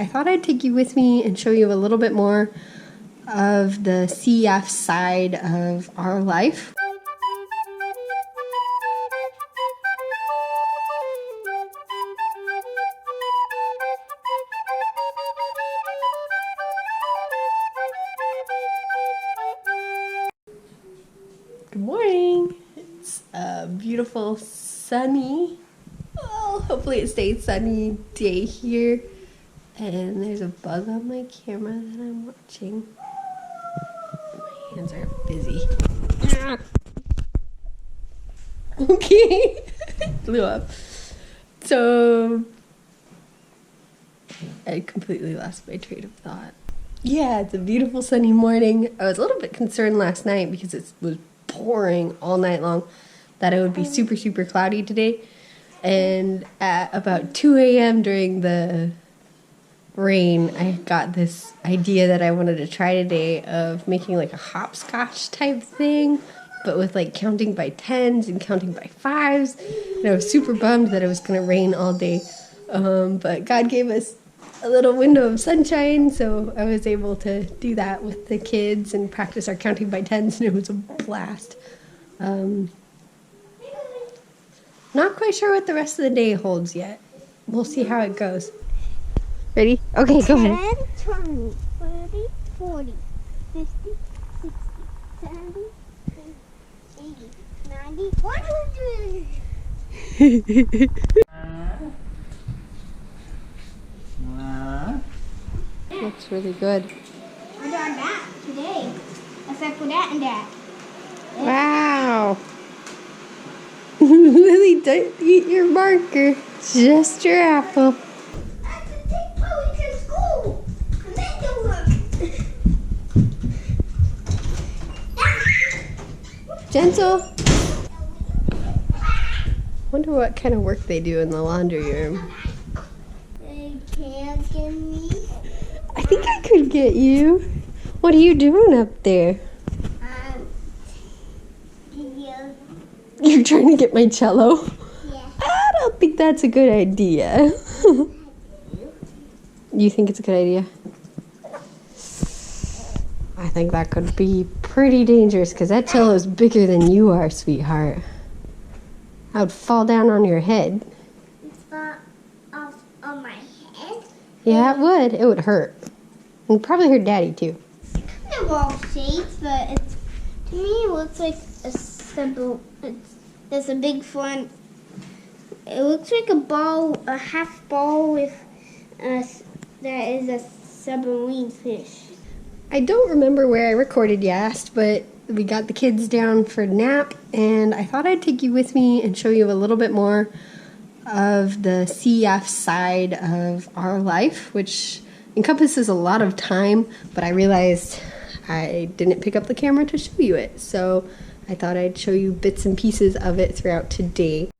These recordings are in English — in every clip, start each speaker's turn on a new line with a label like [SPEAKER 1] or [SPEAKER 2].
[SPEAKER 1] I thought I'd take you with me and show you a little bit more of the CF side of our life. Good morning. It's a beautiful sunny, hopefully it stays sunny day here. And there's a bug on my camera that I'm watching. My hands are busy. Okay. Blew up. So I completely lost my train of thought. Yeah, it's a beautiful sunny morning. I was a little bit concerned last night because it was pouring all night long that it would be super, super cloudy today. And at about 2 a.m. during the rain, I got this idea that I wanted to try today of making like a hopscotch type thing, but with like counting by 10s and counting by 5s. And I was super bummed that it was going to rain all day. But God gave us a little window of sunshine, so I was able to do that with the kids and practice our counting by 10s, and it was a blast. Not quite sure what the rest of the day holds yet. We'll see how it goes. Ready? Okay, go ahead.
[SPEAKER 2] 10, 20, 30, 40, 50, 60, 70, 80, 90, 100!
[SPEAKER 1] Looks really good.
[SPEAKER 2] I done that today. Except for that and that.
[SPEAKER 1] Wow. Lily, don't eat your marker. Just your apple.
[SPEAKER 2] I have to take Chloe to school. And then do work.
[SPEAKER 1] Gentle. Wonder what kind of work they do in the laundry room.
[SPEAKER 2] They can't get me.
[SPEAKER 1] I think I could get you. What are you doing up there?
[SPEAKER 2] Yeah.
[SPEAKER 1] You're trying to get my cello?
[SPEAKER 2] Yeah.
[SPEAKER 1] I don't think that's a good idea. You think it's a good idea? I think that could be pretty dangerous because that cello is bigger than you are, sweetheart. I would fall down on your head.
[SPEAKER 2] It's fall off on my head.
[SPEAKER 1] Yeah, it would. It would hurt. And probably hurt Daddy too.
[SPEAKER 2] Kind of all shapes, but it's, to me it looks like a simple. There's a big front. It looks like a ball, a half ball with that is a submarine fish.
[SPEAKER 1] I don't remember where I recorded last, but we got the kids down for a nap, and I thought I'd take you with me and show you a little bit more of the CF side of our life, which encompasses a lot of time, but I realized I didn't pick up the camera to show you it, so I thought I'd show you bits and pieces of it throughout today.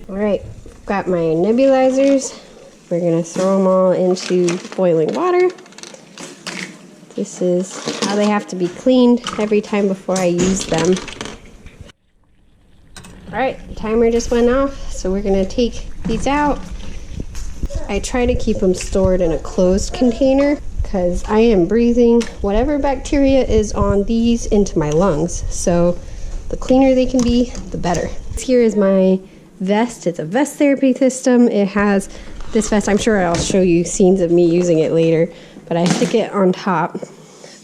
[SPEAKER 1] Alright, got my nebulizers. We're going to throw them all into boiling water. This is how they have to be cleaned every time before I use them. Alright, the timer just went off, so we're going to take these out. I try to keep them stored in a closed container because I am breathing whatever bacteria is on these into my lungs. So the cleaner they can be, the better. Here is my vest. It's a vest therapy system. It has this vest. I'm sure I'll show you scenes of me using it later, but I stick it on top.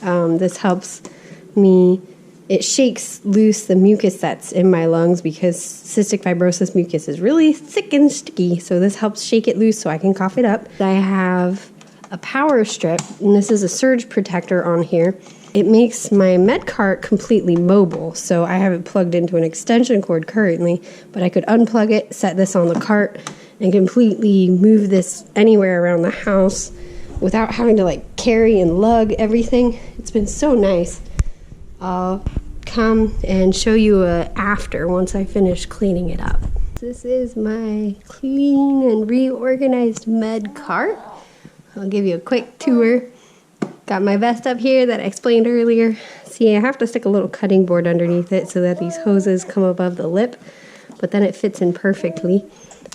[SPEAKER 1] This helps me. It shakes loose the mucus that's in my lungs because cystic fibrosis mucus is really thick and sticky. So this helps shake it loose so I can cough it up. I have a power strip, and this is a surge protector on here. It makes my med cart completely mobile, so I have it plugged into an extension cord currently, but I could unplug it, set this on the cart, and completely move this anywhere around the house without having to like carry and lug everything. It's been so nice. I'll come and show you after once I finish cleaning it up. This is my clean and reorganized med cart. I'll give you a quick tour. Got my vest up here that I explained earlier. See, I have to stick a little cutting board underneath it so that these hoses come above the lip, but then it fits in perfectly.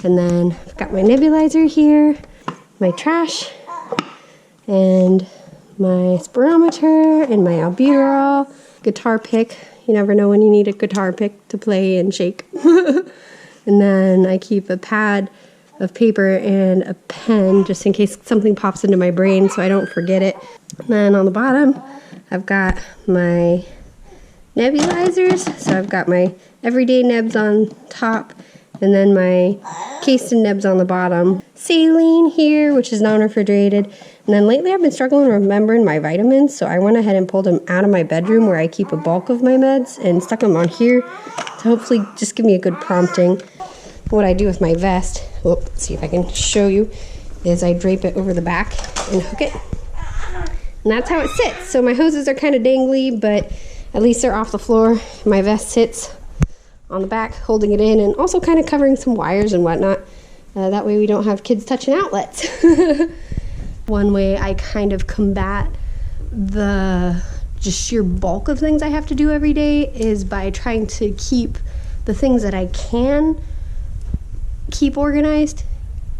[SPEAKER 1] And then I've got my nebulizer here, my trash, and my spirometer, and my albuterol, guitar pick. You never know when you need a guitar pick to play and shake. And then I keep a pad of paper and a pen just in case something pops into my brain so I don't forget it. And then on the bottom, I've got my nebulizers. So I've got my everyday nebs on top and then my cased in nebs on the bottom. Saline here, which is non-refrigerated. And then lately I've been struggling remembering my vitamins, so I went ahead and pulled them out of my bedroom where I keep a bulk of my meds and stuck them on here to hopefully just give me a good prompting. What I do with my vest, let's see if I can show you, is I drape it over the back and hook it. And that's how it sits. So my hoses are kind of dangly, but at least they're off the floor. My vest sits on the back, holding it in, and also kind of covering some wires and whatnot. That way we don't have kids touching outlets. One way I kind of combat the just sheer bulk of things I have to do every day is by trying to keep the things that I can keep organized,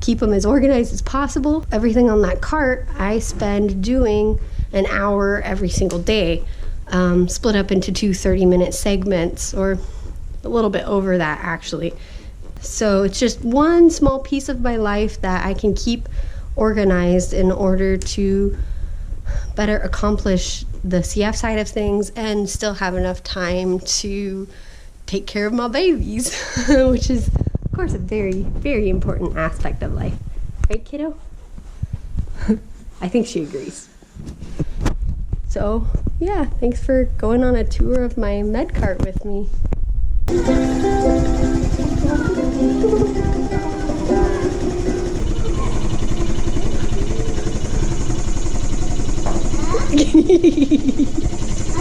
[SPEAKER 1] keep them as organized as possible. Everything on that cart I spend doing an hour every single day, split up into 2 30-minute segments, or a little bit over that actually. So it's just one small piece of my life that I can keep organized in order to better accomplish the CF side of things and still have enough time to take care of my babies, which is of course a very, very important aspect of life. Right, kiddo? I think she agrees. So yeah, thanks for going on a tour of my med cart with me.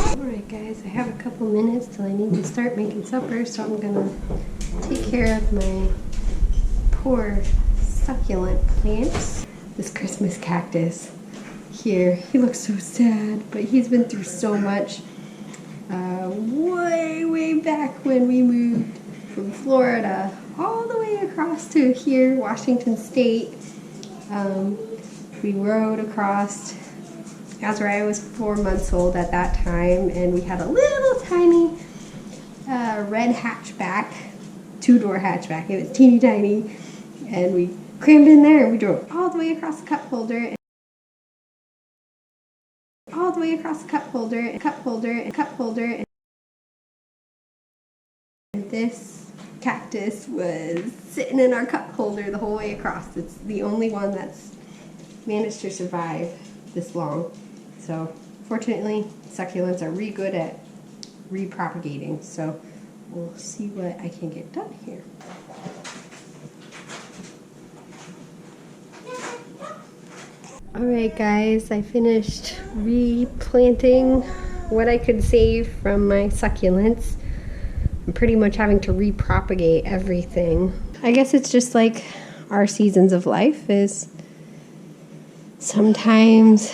[SPEAKER 1] Alright guys, I have a couple minutes till I need to start making supper, so I'm gonna take care of my poor succulent plants. This Christmas cactus here, he looks so sad, but he's been through so much. Way back when we moved from Florida all the way across to here, Washington State. We rode across. Azariah was 4 months old at that time, and we had a little tiny red hatchback, 2-door hatchback. It was teeny tiny, and we crammed in there and we drove all the way across the cup holder, and all the way across the cup holder, and cup holder, and cup holder. And this cactus was sitting in our cup holder the whole way across. It's the only one that's managed to survive this long. So fortunately, succulents are really good at repropagating. So we'll see what I can get done here. Alright guys, I finished replanting what I could save from my succulents. I'm pretty much having to repropagate everything. I guess it's just like our seasons of life is sometimes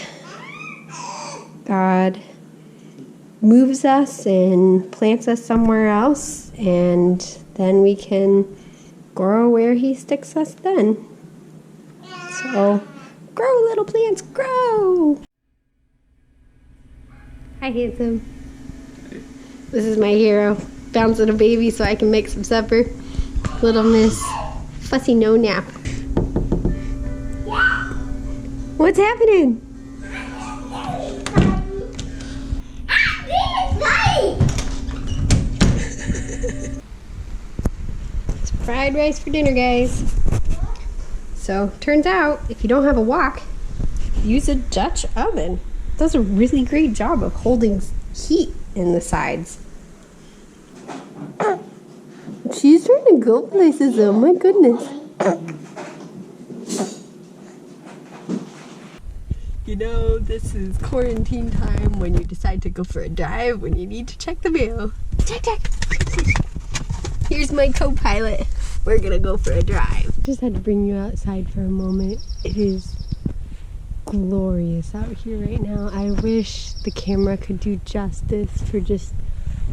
[SPEAKER 1] God moves us and plants us somewhere else, and then we can grow where He sticks us then. So, grow little plants, grow! Hi, handsome. This is my hero. Bouncing a baby so I can make some supper. Little Miss Fussy No Nap. What's happening? It's fried rice for dinner, guys. So, turns out, if you don't have a wok, use a Dutch oven. It does a really great job of holding heat in the sides. She's trying to go places, oh my goodness. You know, this is quarantine time when you decide to go for a drive, when you need to check the mail. Check. Here's my co-pilot. We're gonna go for a drive. Just had to bring you outside for a moment. It is glorious out here right now. I wish the camera could do justice for just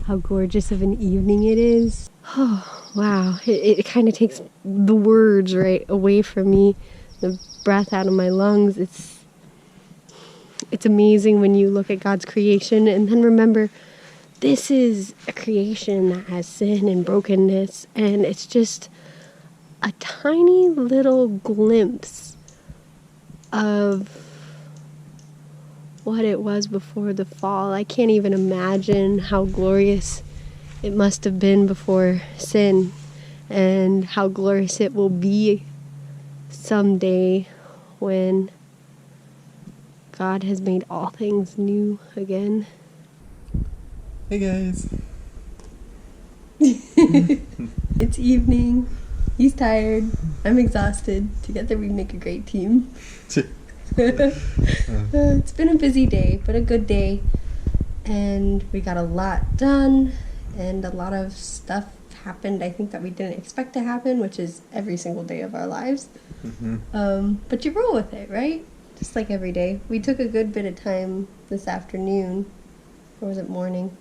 [SPEAKER 1] how gorgeous of an evening it is. Oh, wow. It kind of takes the words right away from me, the breath out of my lungs. It's amazing when you look at God's creation and then remember this is a creation that has sin and brokenness, and it's just a tiny little glimpse of what it was before the fall. I can't even imagine how glorious it must have been before sin, and how glorious it will be someday when God has made all things new again.
[SPEAKER 3] Hey guys.
[SPEAKER 1] It's evening. He's tired. I'm exhausted. Together we make a great team. It's been a busy day, but a good day. And we got a lot done, and a lot of stuff happened I think that we didn't expect to happen, which is every single day of our lives. But you roll with it, right? Just like every day. We took a good bit of time this afternoon, or was it morning?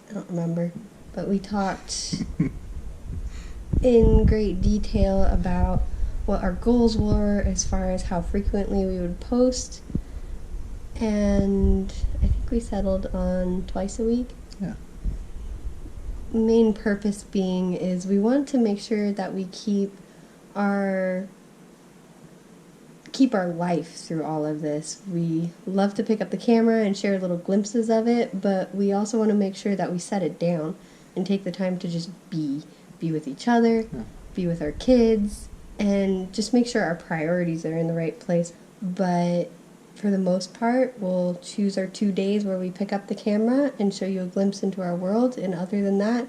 [SPEAKER 1] I don't remember. But we talked in great detail about what our goals were as far as how frequently we would post. And I think we settled on twice a week.
[SPEAKER 3] Yeah.
[SPEAKER 1] Main purpose being is we want to make sure that we keep our life through all of this. We love to pick up the camera and share little glimpses of it, but we also want to make sure that we set it down and take the time to just be with each other, be with our kids, and just make sure our priorities are in the right place. But for the most part, we'll choose our 2 days where we pick up the camera and show you a glimpse into our world, and other than that,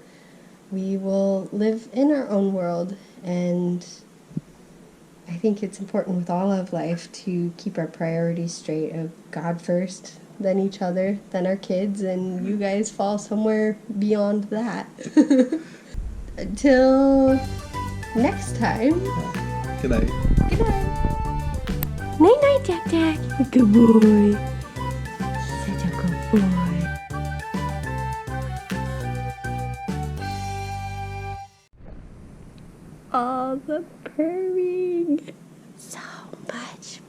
[SPEAKER 1] we will live in our own world. And I think it's important with all of life to keep our priorities straight, of God first, then each other, then our kids, and you guys fall somewhere beyond that. Until next time.
[SPEAKER 3] Good night.
[SPEAKER 1] Good night. Night night, Jack Jack. Good boy. Such a good boy. All the purring. So much